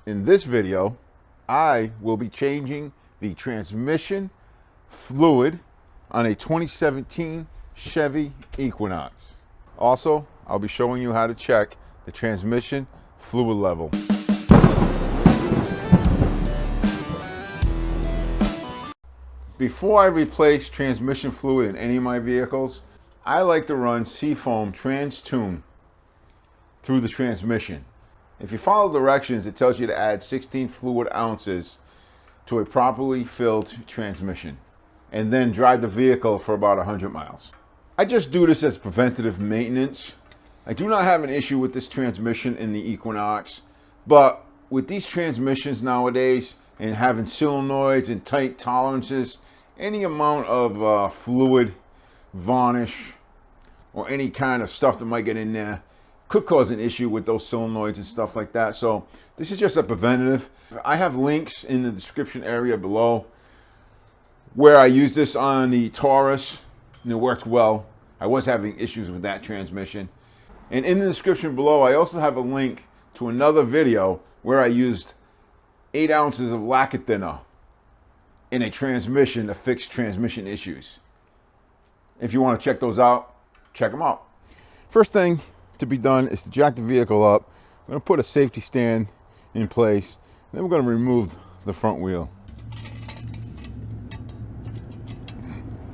In this video, I will be changing the transmission fluid on a 2017 Chevy Equinox. Also, I'll be showing you how to check the transmission fluid level. Before I replace transmission fluid in any of my vehicles, I like to run Seafoam Trans-Tune through the transmission. If you follow directions, it tells you to add 16 fluid ounces to a properly filled transmission and then drive the vehicle for about 100 miles. I just do this as preventative maintenance. I do not have an issue with this transmission in the Equinox, but with these transmissions nowadays and having solenoids and tight tolerances, any amount of fluid, varnish, or any kind of stuff that might get in there could cause an issue with those solenoids and stuff like that. So this is just a preventative. I have links in the description area below where I use this on the Taurus and it works well. I was having issues with that transmission. And in the description below, I also have a link to another video where I used 8 ounces of lacquer thinner in a transmission to fix transmission issues. If you want to check those out, check them out. First thing to be done is to jack the vehicle up. I'm going to put a safety stand in place. Then we're going to remove the front wheel.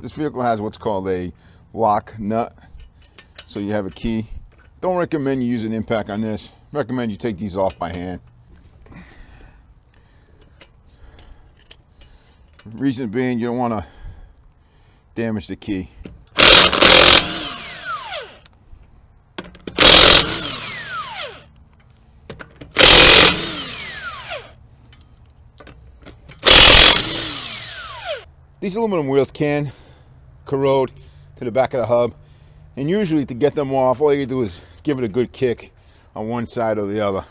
This vehicle has what's called a lock nut, so you have a key. Don't recommend you use an impact on this. Recommend you take these off by hand. Reason being, you don't want to damage the key. These aluminum wheels can corrode to the back of the hub, and usually to get them off, all you do is give it a good kick on one side or the other.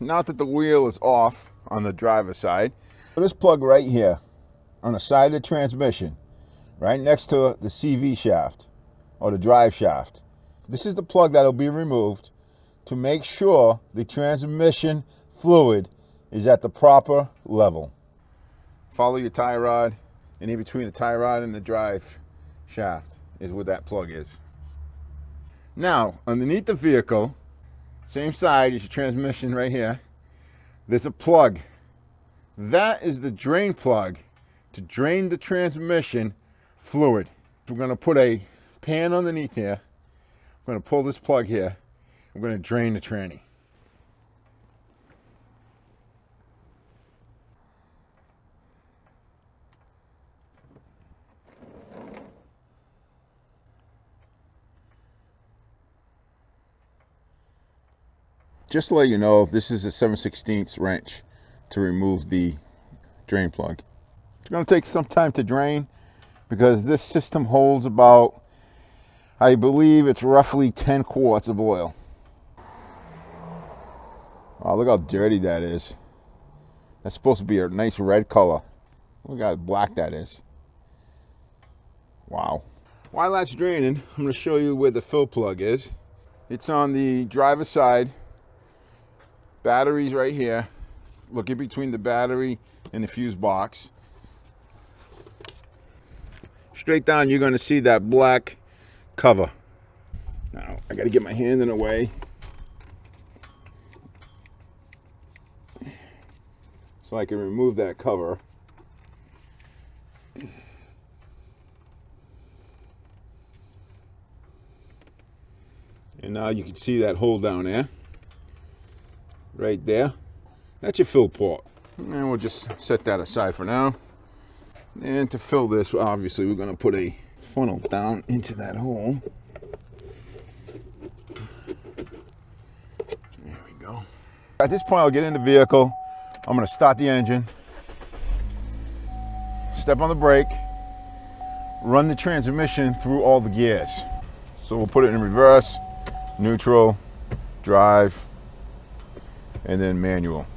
Now that the wheel is off on the driver's side, this plug right here on the side of the transmission, right next to the CV shaft or the drive shaft, this is the plug that will be removed to make sure the transmission fluid is at the proper level. Follow your tie rod, and in between the tie rod and the drive shaft is where that plug is. Now, underneath the vehicle, same side as your transmission right here, there's a plug. That is the drain plug to drain the transmission fluid. We're going to put a pan underneath here. I'm going to pull this plug here. I'm going to drain the tranny. Just to let you know, this is a 7/16 wrench to remove the drain plug. It's going to take some time to drain because this system holds about, I believe it's roughly 10 quarts of oil. Oh, look how dirty that is. That's supposed to be a nice red color. Look how black that is. Wow. While that's draining, I'm going to show you where the fill plug is. It's on the driver's side. Batteries right here. Look in between the battery and the fuse box. Straight down, you're going to see that black cover. Now, I got to get my hand in the way so I can remove that cover. And now you can see that hole down there. Right there. That's your fill port. And we'll just set that aside for now. And to fill this, obviously, we're going to put a funnel down into that hole. There we go. At this point, I'll get in the vehicle. I'm going to start the engine. Step on the brake. Run the transmission through all the gears. So we'll put it in reverse, neutral, drive, and then manual,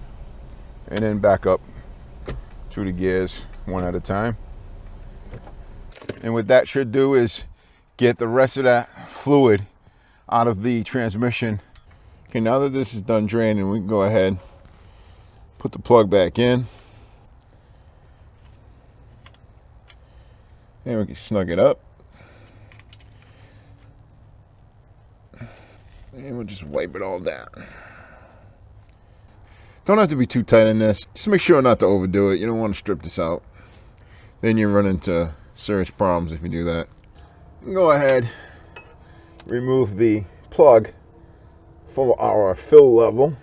and then back up through the gears one at a time. And what that should do is get the rest of that fluid out of the transmission. Okay, now that this is done draining, we can go ahead, put the plug back in, and we can snug it up. And we'll just wipe it all down. Don't have to be too tight in this. Just make sure not to overdo it. You don't want to strip this out. Then you run into serious problems if you do that. Go ahead, remove the plug for our fill level.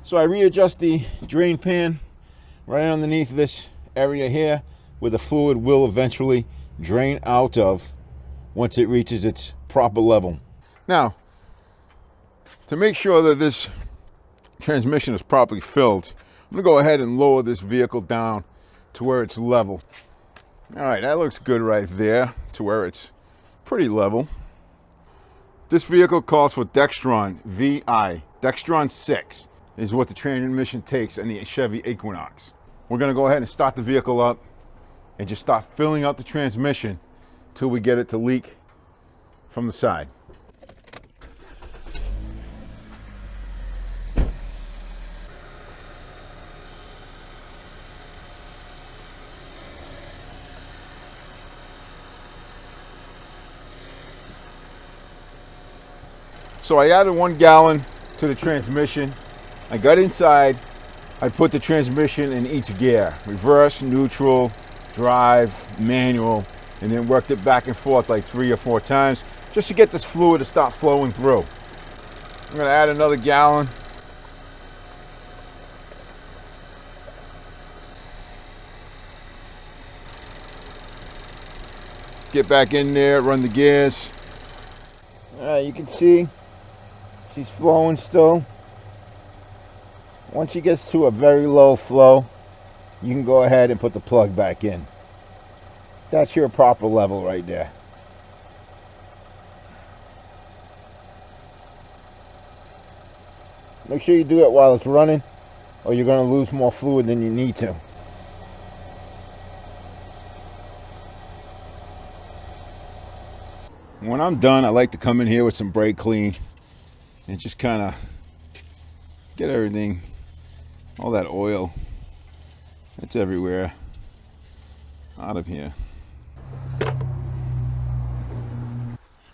So I readjust the drain pan right underneath this area here where the fluid will eventually drain out of once it reaches its proper level. Now, to make sure that this transmission is properly filled, I'm gonna go ahead and lower this vehicle down to where it's level. All right, that looks good right there to where it's pretty level. This vehicle calls for Dexron VI. Dexron 6 is what the transmission takes in the Chevy Equinox. We're gonna go ahead and start the vehicle up and just start filling out the transmission till we get it to leak from the side. So I added 1 gallon to the transmission. I got inside, I put the transmission in each gear, reverse, neutral, drive, manual, and then worked it back and forth like 3 or 4 times just to get this fluid to start flowing through. I'm gonna add another gallon. Get back in there, run the gears. You can see she's flowing still. Once she gets to a very low flow, you can go ahead and put the plug back in. That's your proper level right there. Make sure you do it while it's running, or you're going to lose more fluid than you need to. When I'm done, I like to come in here with some brake clean and just kind of get everything, all that oil that's everywhere, out of here.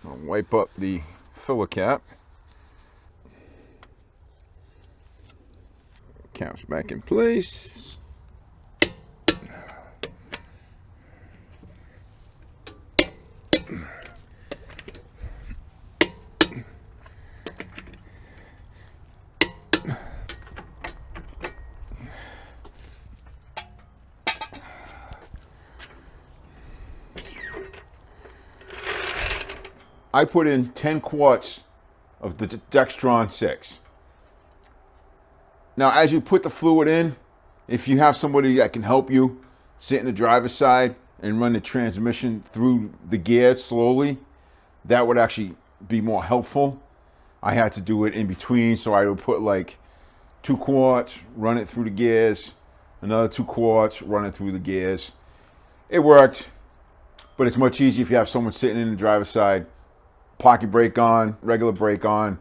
I'll wipe up the filler cap. Cap's back in place. I put in 10 quarts of the Dexron 6. Now, as you put the fluid in, if you have somebody that can help you sit in the driver's side and run the transmission through the gears slowly, that would actually be more helpful. I had to do it in between, so I would put like 2 quarts, run it through the gears, another 2 quarts, run it through the gears. It worked, but it's much easier if you have someone sitting in the driver's side, pocket brake on, regular brake on,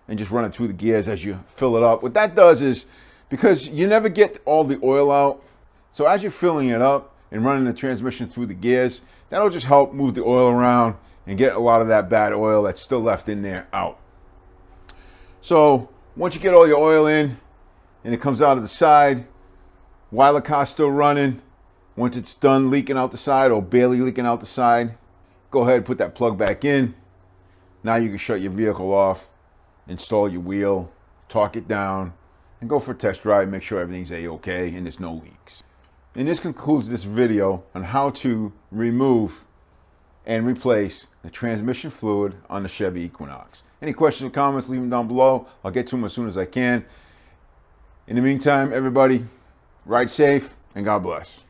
and just run it through the gears as you fill it up. What that does is, because you never get all the oil out, so as you're filling it up and running the transmission through the gears, that'll just help move the oil around and get a lot of that bad oil that's still left in there out. So once you get all your oil in and it comes out of the side, while the car's still running, once it's done leaking out the side or barely leaking out the side, go ahead and put that plug back in. Now you can shut your vehicle off, install your wheel, torque it down, and go for a test drive, make sure everything's A-okay and there's no leaks. And this concludes this video on how to remove and replace the transmission fluid on the Chevy Equinox. Any questions or comments, leave them down below. I'll get to them as soon as I can. In the meantime, everybody, ride safe, and God bless.